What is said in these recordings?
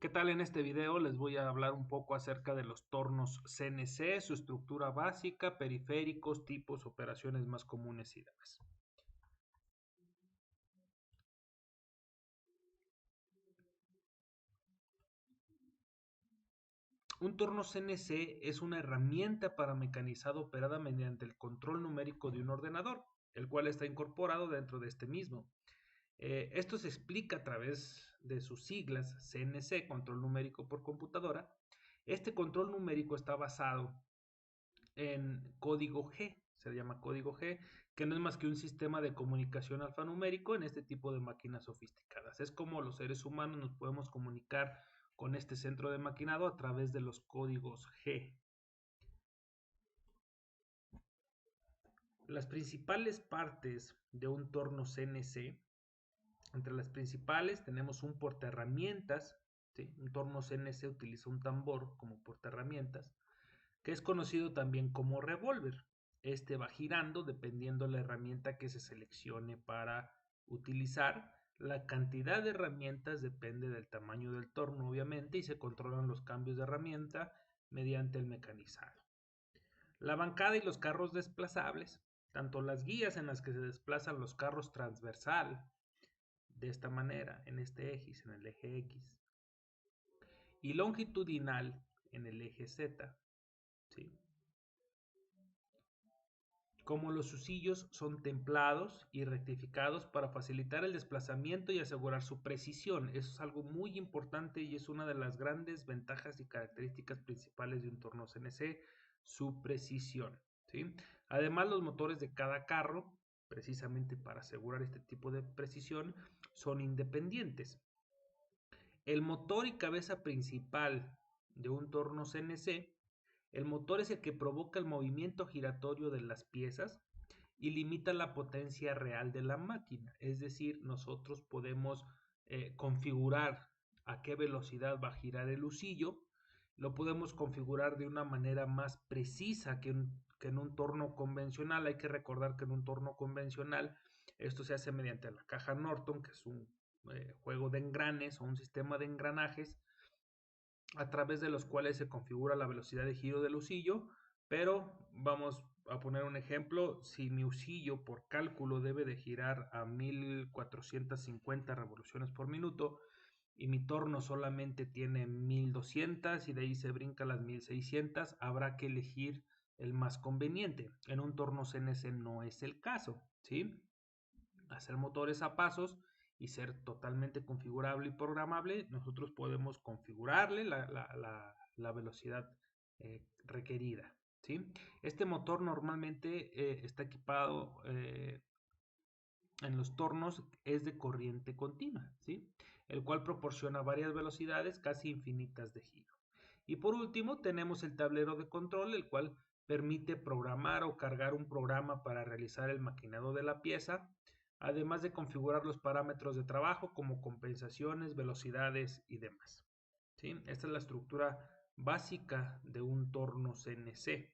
¿Qué tal? En este video les voy a hablar un poco acerca de los tornos CNC, su estructura básica, periféricos, tipos, operaciones más comunes y demás. Un torno CNC es una herramienta para mecanizado operada mediante el control numérico de un ordenador, el cual está incorporado dentro de este mismo. Esto se explica a través de sus siglas CNC, control numérico por computadora. Este control numérico está basado en código G, se llama código G, que no es más que un sistema de comunicación alfanumérico en este tipo de máquinas sofisticadas. Es como los seres humanos nos podemos comunicar con este centro de maquinado a través de los códigos G. Las principales partes de un torno CNC, entre las principales tenemos un portaherramientas, ¿sí? Un torno CNC utiliza un tambor como portaherramientas, que es conocido también como revólver. Este va girando dependiendo la herramienta que se seleccione para utilizar. La cantidad de herramientas depende del tamaño del torno, obviamente, y se controlan los cambios de herramienta mediante el mecanizado. La bancada y los carros desplazables, tanto las guías en las que se desplazan los carros transversal, de esta manera, en este eje, en el eje X, y longitudinal en el eje Z, ¿sí? Como los husillos son templados y rectificados para facilitar el desplazamiento y asegurar su precisión. Eso es algo muy importante y es una de las grandes ventajas y características principales de un torno CNC, su precisión, ¿sí? Además, los motores de cada carro, precisamente para asegurar este tipo de precisión, son independientes. El motor y cabeza principal de un torno CNC, el motor es el que provoca el movimiento giratorio de las piezas y limita la potencia real de la máquina. Es decir, nosotros podemos configurar a qué velocidad va a girar el husillo. Lo podemos configurar de una manera más precisa que en un torno convencional. Hay que recordar que en un torno convencional esto se hace mediante la caja Norton, que es un juego de engranes o un sistema de engranajes a través de los cuales se configura la velocidad de giro del husillo, pero vamos a poner un ejemplo. Si mi husillo por cálculo debe de girar a 1450 revoluciones por minuto y mi torno solamente tiene 1200 y de ahí se brinca las 1600, habrá que elegir el más conveniente. En un torno CNC no es el caso, ¿sí? Hacer motores a pasos y ser totalmente configurable y programable, nosotros podemos configurarle la velocidad requerida, ¿sí? Este motor normalmente está equipado en los tornos, es de corriente continua, ¿sí? El cual proporciona varias velocidades casi infinitas de giro. Y por último tenemos el tablero de control, el cual permite programar o cargar un programa para realizar el maquinado de la pieza, además de configurar los parámetros de trabajo como compensaciones, velocidades y demás, ¿sí? Esta es la estructura básica de un torno CNC.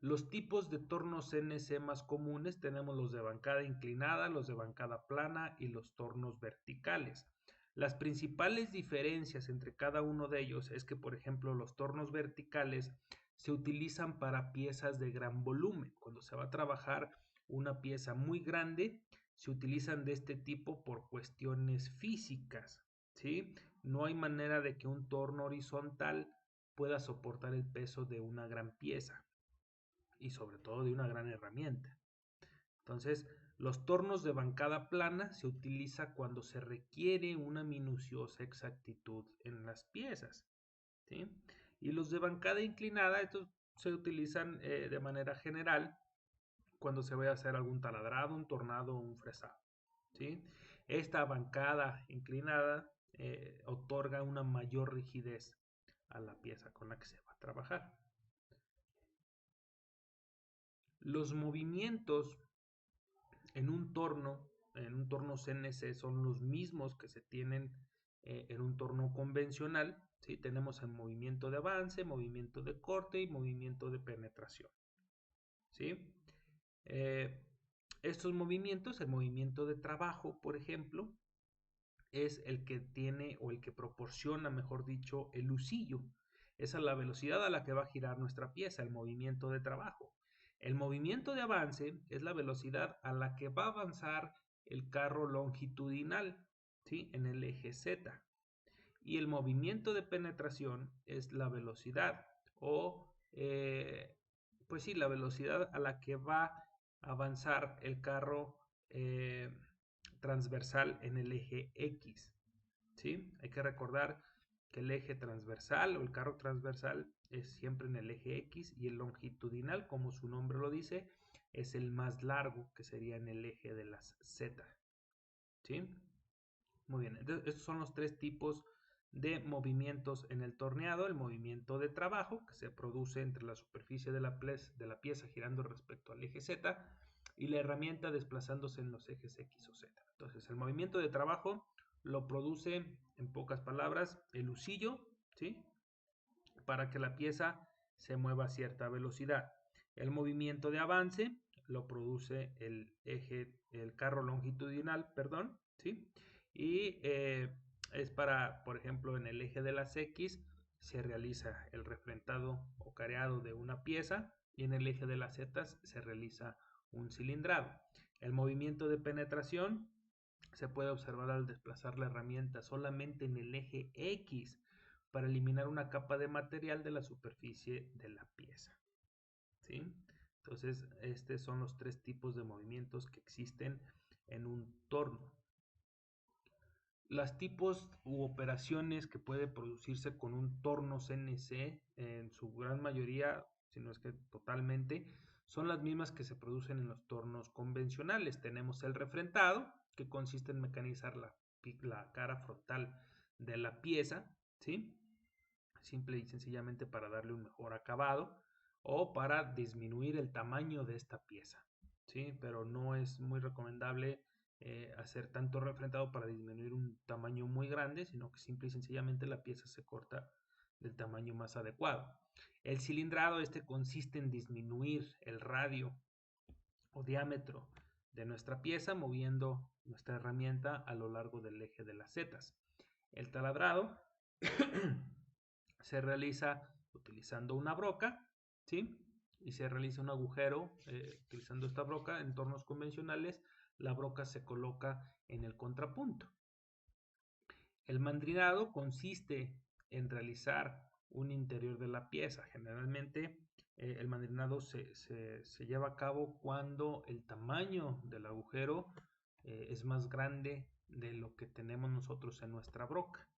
Los tipos de tornos CNC más comunes tenemos los de bancada inclinada, los de bancada plana y los tornos verticales. Las principales diferencias entre cada uno de ellos es que, por ejemplo, los tornos verticales se utilizan para piezas de gran volumen. Cuando se va a trabajar una pieza muy grande, se utilizan de este tipo por cuestiones físicas, ¿sí? No hay manera de que un torno horizontal pueda soportar el peso de una gran pieza y sobre todo de una gran herramienta. Entonces, los tornos de bancada plana se utiliza cuando se requiere una minuciosa exactitud en las piezas, ¿sí? Y los de bancada inclinada, estos se utilizan de manera general cuando se va a hacer algún taladrado, un tornado o un fresado, ¿sí? Esta bancada inclinada otorga una mayor rigidez a la pieza con la que se va a trabajar. Los movimientos en un torno CNC son los mismos que se tienen en un torno convencional, ¿sí? Tenemos el movimiento de avance, movimiento de corte y movimiento de penetración, ¿sí? Eh, Estos movimientos, el movimiento de trabajo, por ejemplo, es el que tiene o el que proporciona, mejor dicho, el lucillo. Esa es la velocidad a la que va a girar nuestra pieza, el movimiento de trabajo. El movimiento de avance es la velocidad a la que va a avanzar el carro longitudinal, ¿sí? En el eje Z. Y el movimiento de penetración es la velocidad o, pues sí, la velocidad a la que va a avanzar el carro transversal en el eje X. ¿Sí? Hay que recordar que el eje transversal o el carro transversal es siempre en el eje X y el longitudinal, como su nombre lo dice, es el más largo, que sería en el eje de las Z. ¿Sí? Muy bien, entonces estos son los tres tipos de movimientos en el torneado: el movimiento de trabajo, que se produce entre la superficie de la pieza girando respecto al eje Z, y la herramienta desplazándose en los ejes X o Z. Entonces, el movimiento de trabajo lo produce, en pocas palabras, el lucillo, ¿sí? Para que la pieza se mueva a cierta velocidad. El movimiento de avance lo produce el carro longitudinal, perdón, ¿sí? Y es para, por ejemplo, en el eje de las X se realiza el refrentado o careado de una pieza, y en el eje de las Z se realiza un cilindrado. El movimiento de penetración se puede observar al desplazar la herramienta solamente en el eje X para eliminar una capa de material de la superficie de la pieza, ¿sí? Entonces, estos son los tres tipos de movimientos que existen en un torno. Los tipos u operaciones que puede producirse con un torno CNC, en su gran mayoría, si no es que totalmente, son las mismas que se producen en los tornos convencionales. Tenemos el refrentado, que consiste en mecanizar la cara frontal de la pieza, ¿sí? Simple y sencillamente para darle un mejor acabado o para disminuir el tamaño de esta pieza, ¿sí? Pero no es muy recomendable hacer tanto refrentado para disminuir un tamaño muy grande, sino que simple y sencillamente la pieza se corta del tamaño más adecuado. El cilindrado, consiste en disminuir el radio o diámetro de nuestra pieza moviendo nuestra herramienta a lo largo del eje de las zetas. El taladrado se realiza utilizando una broca, ¿sí? Y se realiza un agujero utilizando esta broca. En tornos convencionales, la broca se coloca en el contrapunto. El mandrinado consiste en realizar un interior de la pieza. Generalmente el mandrinado se lleva a cabo cuando el tamaño del agujero es más grande de lo que tenemos nosotros en nuestra broca,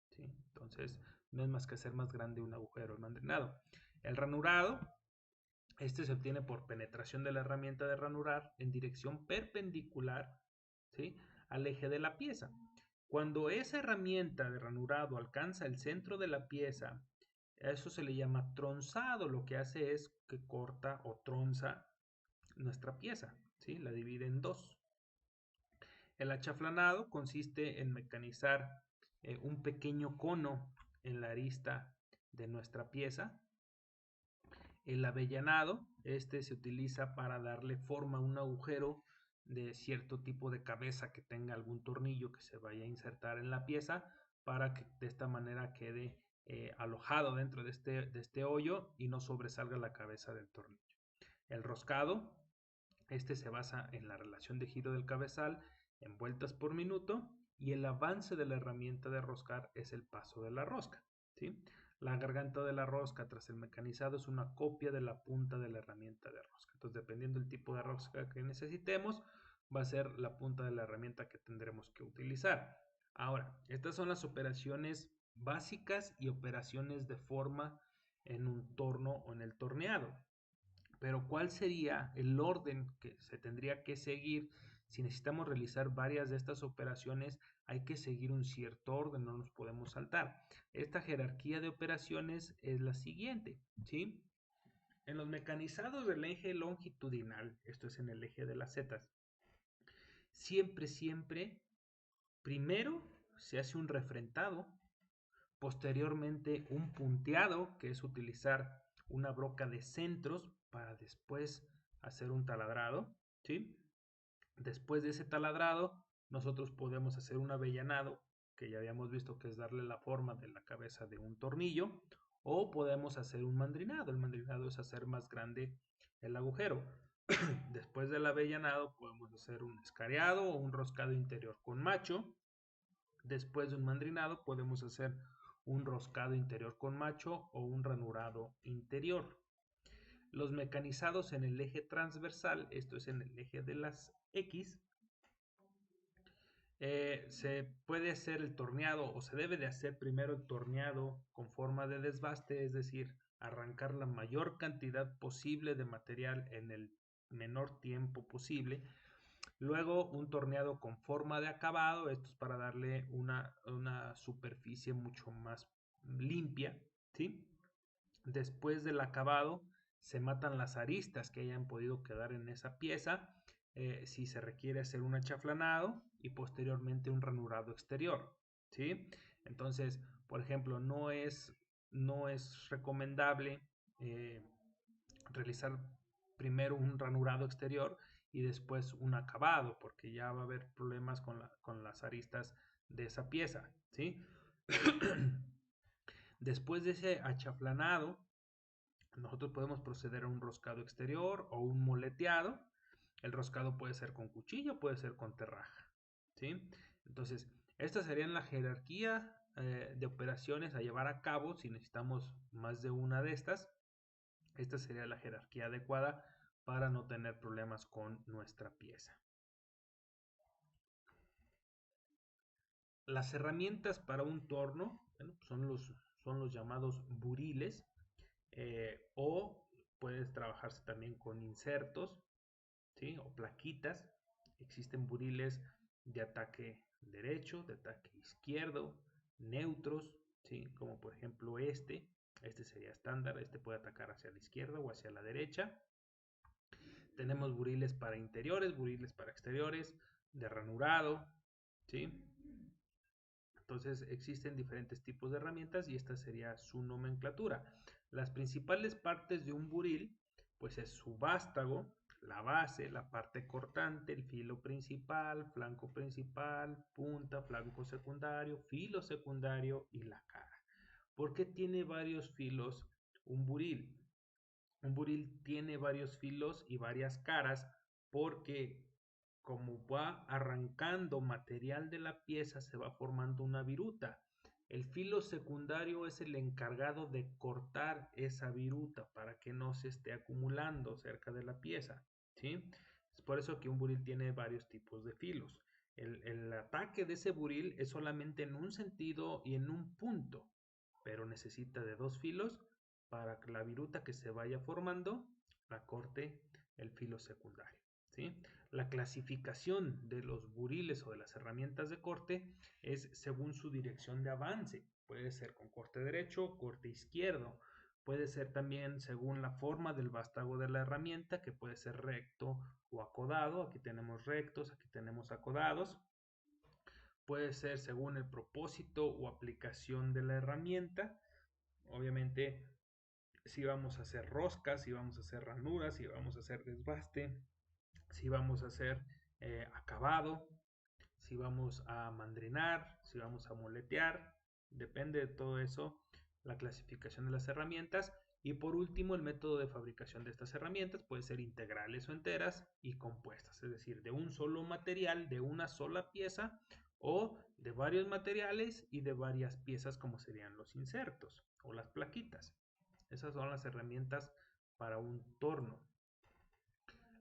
¿sí? Entonces, no es más que hacer más grande un agujero, el mandrinado. El ranurado, se obtiene por penetración de la herramienta de ranurar en dirección perpendicular, ¿sí?, al eje de la pieza. Cuando esa herramienta de ranurado alcanza el centro de la pieza, a eso se le llama tronzado. Lo que hace es que corta o tronza nuestra pieza, ¿sí? La divide en dos. El achaflanado consiste en mecanizar un pequeño cono en la arista de nuestra pieza. El avellanado, se utiliza para darle forma a un agujero de cierto tipo de cabeza que tenga algún tornillo que se vaya a insertar en la pieza, para que de esta manera quede alojado dentro de este hoyo y no sobresalga la cabeza del tornillo. El roscado, se basa en la relación de giro del cabezal en vueltas por minuto, y el avance de la herramienta de roscar es el paso de la rosca, ¿sí? La garganta de la rosca tras el mecanizado es una copia de la punta de la herramienta de rosca. Entonces, dependiendo del tipo de rosca que necesitemos, va a ser la punta de la herramienta que tendremos que utilizar. Ahora, estas son las operaciones básicas y operaciones de forma en un torno o en el torneado. Pero ¿cuál sería el orden que se tendría que seguir? Si necesitamos realizar varias de estas operaciones, hay que seguir un cierto orden, no nos podemos saltar. Esta jerarquía de operaciones es la siguiente, ¿sí? En los mecanizados del eje longitudinal, esto es en el eje de las zetas, siempre, primero se hace un refrentado, posteriormente un punteado, que es utilizar una broca de centros para después hacer un taladrado, ¿sí? Después de ese taladrado, nosotros podemos hacer un avellanado que ya habíamos visto que es darle la forma de la cabeza de un tornillo, o podemos hacer un mandrinado. El mandrinado es hacer más grande el agujero. Después del avellanado podemos hacer un escareado o un roscado interior con macho. Después de un mandrinado podemos hacer un roscado interior con macho o un ranurado interior. Los mecanizados en el eje transversal, esto es en el eje de las X, se puede hacer el torneado o se debe de hacer primero el torneado con forma de desbaste, es decir, arrancar la mayor cantidad posible de material en el menor tiempo posible. Luego un torneado con forma de acabado, esto es para darle una superficie mucho más limpia, ¿sí? Después del acabado se matan las aristas que hayan podido quedar en esa pieza, si se requiere hacer un achaflanado y posteriormente un ranurado exterior, ¿sí? Entonces, por ejemplo, no es recomendable eh, realizar primero un ranurado exterior y después un acabado, porque ya va a haber problemas con las aristas de esa pieza, ¿sí? Después de ese achaflanado, nosotros podemos proceder a un roscado exterior o un moleteado. El roscado puede ser con cuchillo, puede ser con terraja, ¿sí? Entonces, esta sería la jerarquía de operaciones a llevar a cabo si necesitamos más de una de estas. Esta sería la jerarquía adecuada para no tener problemas con nuestra pieza. Las herramientas para un torno, bueno, son los llamados buriles, o puedes trabajarse también con insertos, ¿sí? O plaquitas. Existen buriles de ataque derecho, de ataque izquierdo, neutros, ¿sí? Como por ejemplo este sería estándar, este puede atacar hacia la izquierda o hacia la derecha. Tenemos buriles para interiores, buriles para exteriores, de ranurado, ¿sí? Entonces existen diferentes tipos de herramientas y esta sería su nomenclatura. Las principales partes de un buril, pues es su vástago, la base, la parte cortante, el filo principal, flanco principal, punta, flanco secundario, filo secundario y la cara. ¿Por qué tiene varios filos un buril? Un buril tiene varios filos y varias caras porque como va arrancando material de la pieza se va formando una viruta. El filo secundario es el encargado de cortar esa viruta para que no se esté acumulando cerca de la pieza, ¿sí? Es por eso que un buril tiene varios tipos de filos. El ataque de ese buril es solamente en un sentido y en un punto, pero necesita de dos filos para que la viruta que se vaya formando la corte el filo secundario, ¿sí? La clasificación de los buriles o de las herramientas de corte es según su dirección de avance. Puede ser con corte derecho o corte izquierdo. Puede ser también según la forma del vástago de la herramienta, que puede ser recto o acodado. Aquí tenemos rectos, aquí tenemos acodados. Puede ser según el propósito o aplicación de la herramienta. Obviamente, si vamos a hacer roscas, si vamos a hacer ranuras, si vamos a hacer desbaste, si vamos a hacer acabado, si vamos a mandrinar, si vamos a moletear, depende de todo eso la clasificación de las herramientas. Y por último, el método de fabricación de estas herramientas puede ser integrales o enteras y compuestas, es decir, de un solo material, de una sola pieza, o de varios materiales y de varias piezas como serían los insertos o las plaquitas. Esas son las herramientas para un torno.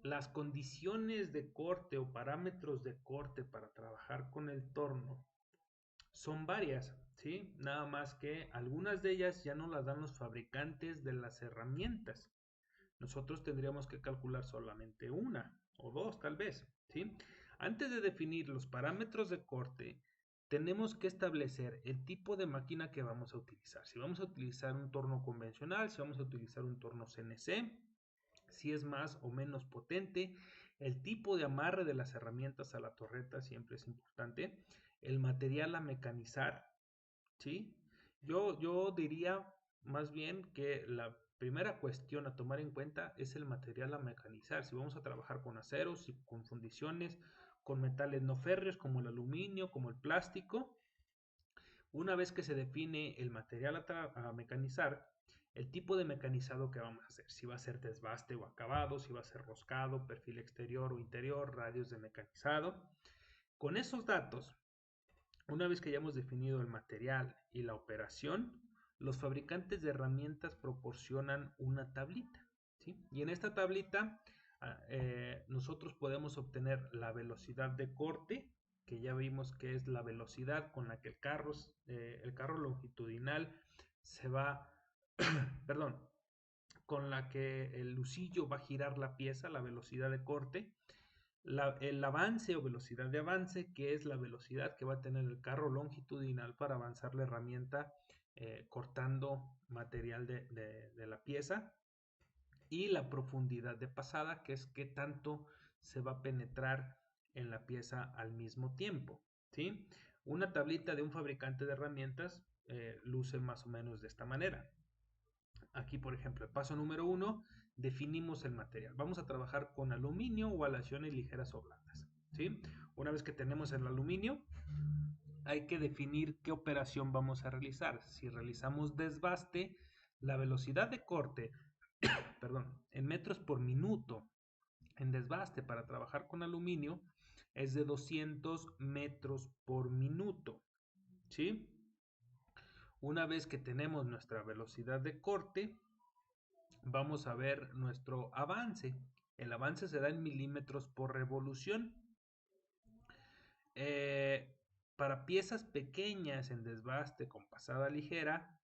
Las condiciones de corte o parámetros de corte para trabajar con el torno son varias, ¿sí? Nada más que algunas de ellas ya no las dan los fabricantes de las herramientas. Nosotros tendríamos que calcular solamente una o dos tal vez, ¿sí? Antes de definir los parámetros de corte, tenemos que establecer el tipo de máquina que vamos a utilizar. Si vamos a utilizar un torno convencional, si vamos a utilizar un torno CNC, si es más o menos potente, el tipo de amarre de las herramientas a la torreta siempre es importante, el material a mecanizar, ¿sí? Yo diría más bien que la primera cuestión a tomar en cuenta es el material a mecanizar. Si vamos a trabajar con aceros y con fundiciones, con metales no férreos como el aluminio, como el plástico, Una vez que se define el material a mecanizar, el tipo de mecanizado que vamos a hacer, si va a ser desbaste o acabado, si va a ser roscado, perfil exterior o interior, radios de mecanizado. Con esos datos, una vez que hayamos definido el material y la operación, los fabricantes de herramientas proporcionan una tablita, ¿sí? Y en esta tablita nosotros podemos obtener la velocidad de corte, que ya vimos que es la velocidad con la que el carro longitudinal se va, perdón, con la que el lucillo va a girar la pieza, la velocidad de corte, el avance o velocidad de avance, que es la velocidad que va a tener el carro longitudinal para avanzar la herramienta cortando material de la pieza, y la profundidad de pasada, que es qué tanto se va a penetrar en la pieza al mismo tiempo, ¿sí? Una tablita de un fabricante de herramientas luce más o menos de esta manera. Aquí, por ejemplo, el paso número 1, definimos el material. Vamos a trabajar con aluminio o aleaciones ligeras o blandas, ¿sí? Una vez que tenemos el aluminio, hay que definir qué operación vamos a realizar. Si realizamos desbaste, la velocidad de corte, perdón, en metros por minuto en desbaste para trabajar con aluminio es de 200 metros por minuto, ¿sí? Una vez que tenemos nuestra velocidad de corte, vamos a ver nuestro avance. El avance se da en milímetros por revolución. Para piezas pequeñas en desbaste con pasada ligera,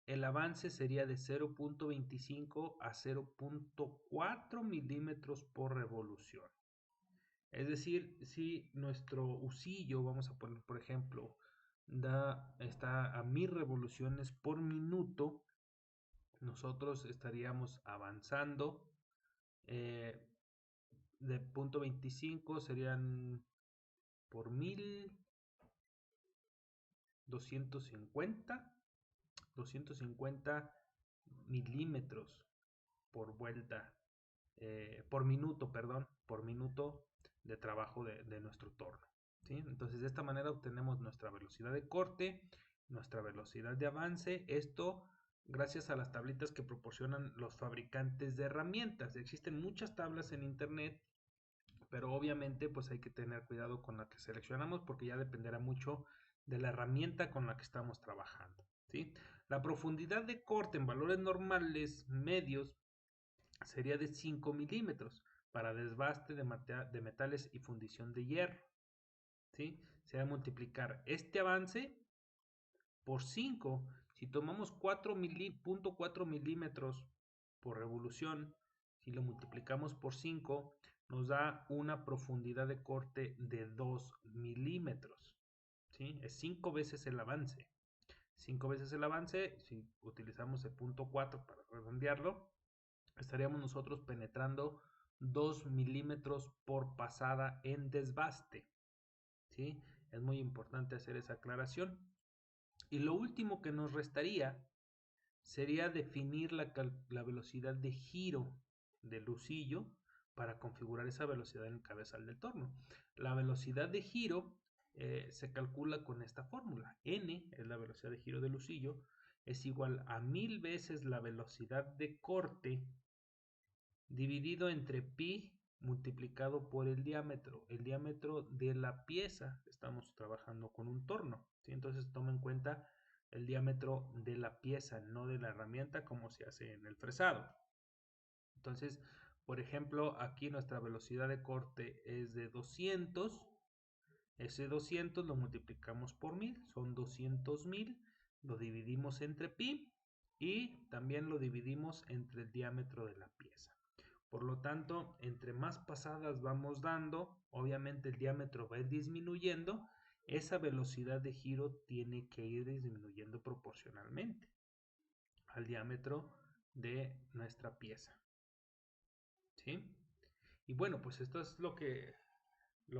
el avance sería de 0.25 a 0.4 milímetros por revolución. Es decir, si nuestro usillo, vamos a poner por ejemplo, está a 1000 revoluciones por minuto, nosotros estaríamos avanzando de 0.25 serían por 1000, 250 milímetros por vuelta, por minuto, perdón, por minuto de trabajo de nuestro torno, ¿sí? Entonces de esta manera obtenemos nuestra velocidad de corte, nuestra velocidad de avance, esto gracias a las tablitas que proporcionan los fabricantes de herramientas. Existen muchas tablas en internet, pero obviamente pues hay que tener cuidado con la que seleccionamos porque ya dependerá mucho de la herramienta con la que estamos trabajando, ¿sí? La profundidad de corte en valores normales medios sería de 5 milímetros para desbaste de metales y fundición de hierro, ¿sí? Se va a multiplicar este avance por 5. Si tomamos 4.4 milímetros por revolución, si lo multiplicamos por 5, nos da una profundidad de corte de 2 milímetros, ¿sí? Es 5 veces el avance. 5 veces el avance, si utilizamos el punto 4 para redondearlo, estaríamos nosotros penetrando 2 milímetros por pasada en desbaste, ¿sí? Es muy importante hacer esa aclaración. Y lo último que nos restaría sería definir la velocidad de giro del lucillo para configurar esa velocidad en el cabezal del torno. La velocidad de giro se calcula con esta fórmula. N es la velocidad de giro del lucillo, es igual a 1000 veces la velocidad de corte dividido entre pi multiplicado por el diámetro de la pieza. Estamos trabajando con un torno, ¿sí? Entonces toma en cuenta el diámetro de la pieza, no de la herramienta como se hace en el fresado. Entonces, por ejemplo, aquí nuestra velocidad de corte es de 200. Ese 200 lo multiplicamos por 1000, son 200.000, lo dividimos entre pi y también lo dividimos entre el diámetro de la pieza. Por lo tanto, entre más pasadas vamos dando, obviamente el diámetro va a ir disminuyendo, esa velocidad de giro tiene que ir disminuyendo proporcionalmente al diámetro de nuestra pieza, ¿sí? Y bueno, pues esto es lo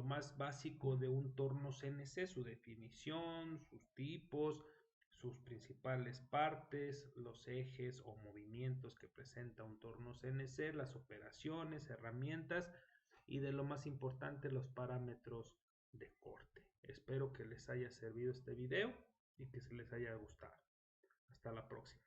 más básico de un torno CNC, su definición, sus tipos, sus principales partes, los ejes o movimientos que presenta un torno CNC, las operaciones, herramientas y de lo más importante, los parámetros de corte. Espero que les haya servido este video y que se les haya gustado. Hasta la próxima.